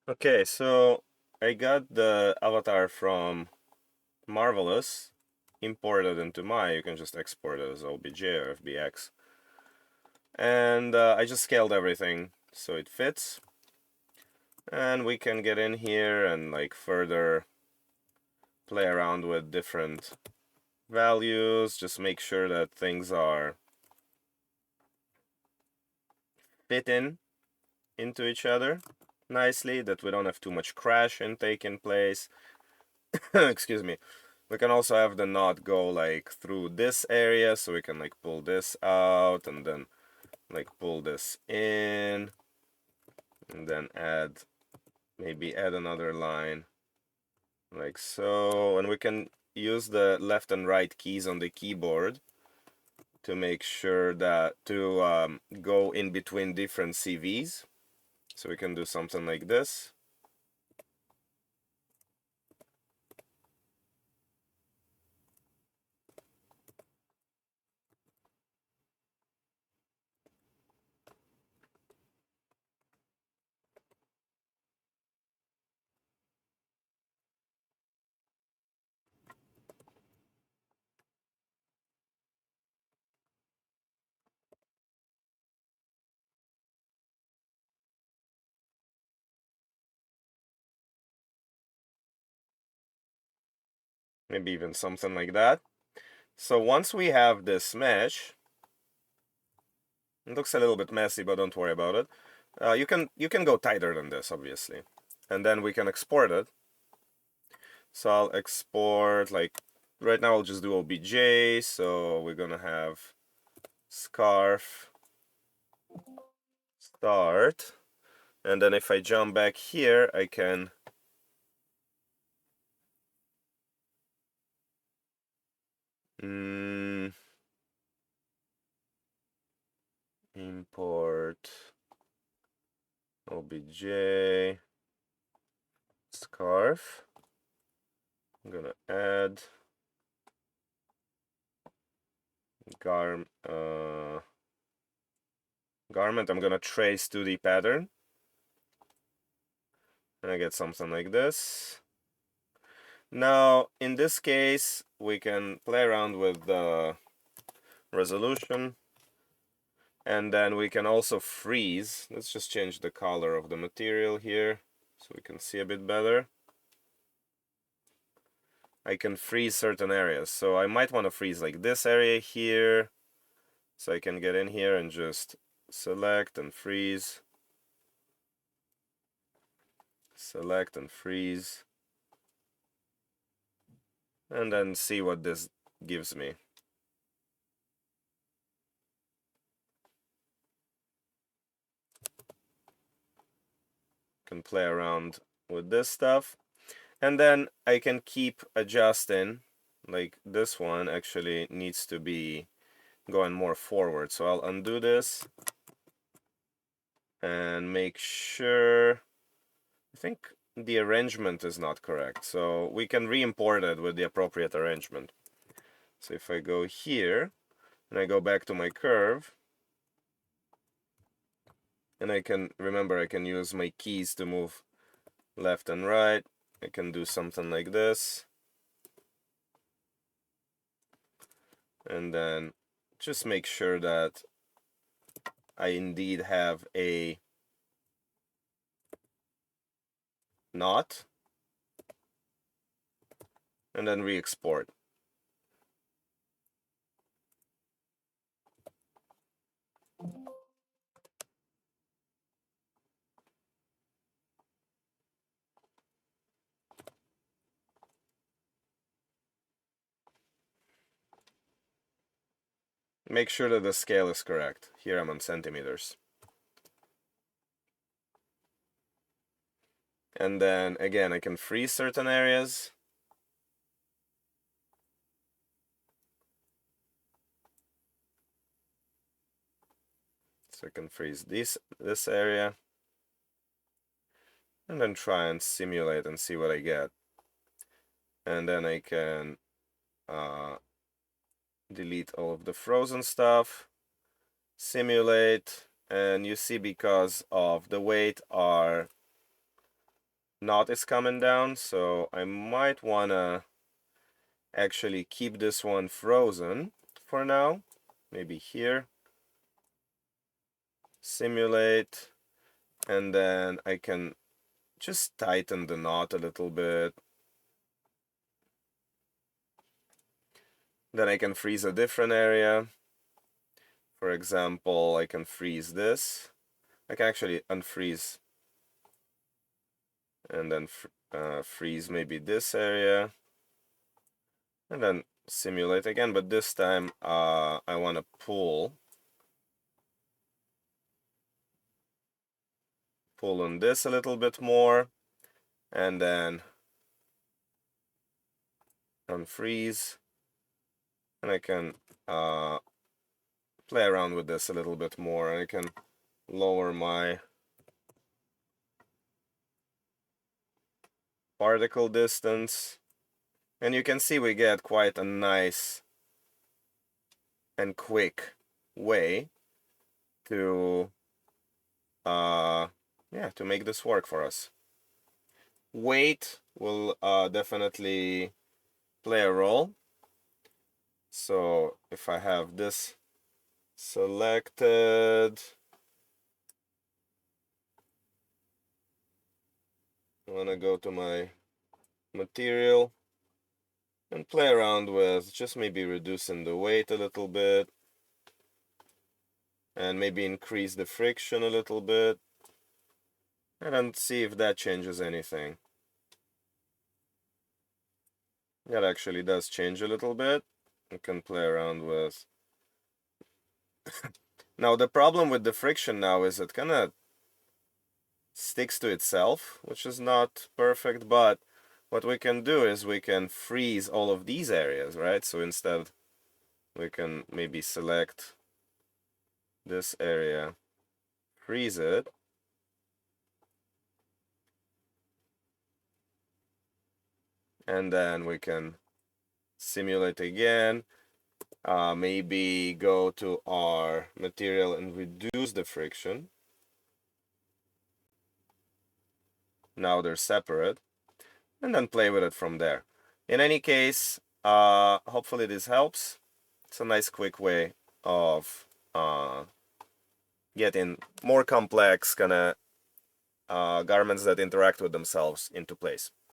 Okay, so I got the avatar from Marvelous, imported into Maya. You can just export it as OBJ or FBX. And I just scaled everything so it fits. And we can get in here and like further play around with different values. Just make sure that things are fit into each other nicely, that we don't have too much crashing taking place. Excuse me. We can also have the knot go like through this area, so we can like pull this out and then like pull this in and then maybe add another line like so. And we can use the left and right keys on the keyboard to make sure that to go in between different CVs. So we can do something like this. Maybe even something like that. So once we have this mesh, it looks a little bit messy, but don't worry about it. You can go tighter than this, obviously, and then we can export it. So I'll export like right now. I'll just do OBJ. So we're gonna have scarf start, and then if I jump back here, I can import OBJ scarf. I'm gonna add garment. I'm gonna trace 2D pattern, and I get something like this. Now in this case we can play around with the resolution, and then we can also freeze. Let's just change the color of the material here so we can see a bit better. I can freeze certain areas, so I might want to freeze like this area here, so I can get in here and just select and freeze, select and freeze, and then see what this gives me. Can play around with this stuff, and then I can keep adjusting. Like this one actually needs to be going more forward, so I'll undo this and make sure. I think the arrangement is not correct, so we can re-import it with the appropriate arrangement. So if I go here and I go back to my curve, and I can use my keys to move left and right. I can do something like this, and then just make sure that I indeed have a knot, and then re-export. Make sure that the scale is correct. Here I'm on centimeters. And then again, I can freeze certain areas. So I can freeze this area, and then try and simulate and see what I get. And then I can delete all of the frozen stuff, simulate, and you see because of the weight, our knot is coming down, so I might wanna actually keep this one frozen for now. Maybe here. Simulate, and then I can just tighten the knot a little bit. Then I can freeze a different area. For example, I can freeze this. I can actually unfreeze and then freeze maybe this area, and then simulate again, but this time I want to pull on this a little bit more, and then unfreeze, and I can play around with this a little bit more, and I can lower my particle distance, and you can see we get quite a nice and quick way to yeah, to make this work for us. Weight will definitely play a role. So if I have this selected, I want to go to my material and play around with just maybe reducing the weight a little bit, and maybe increase the friction a little bit, and then see if that changes anything. That actually does change a little bit. You can play around with. Now the problem with the friction now is it kind of sticks to itself, which is not perfect, but what we can do is we can freeze all of these areas, right? So instead we can maybe select this area, freeze it, and then we can simulate again, maybe go to our material and reduce the friction. Now they're separate, and then play with it from there. In any case, hopefully this helps. It's a nice quick way of getting more complex kind of garments that interact with themselves into place.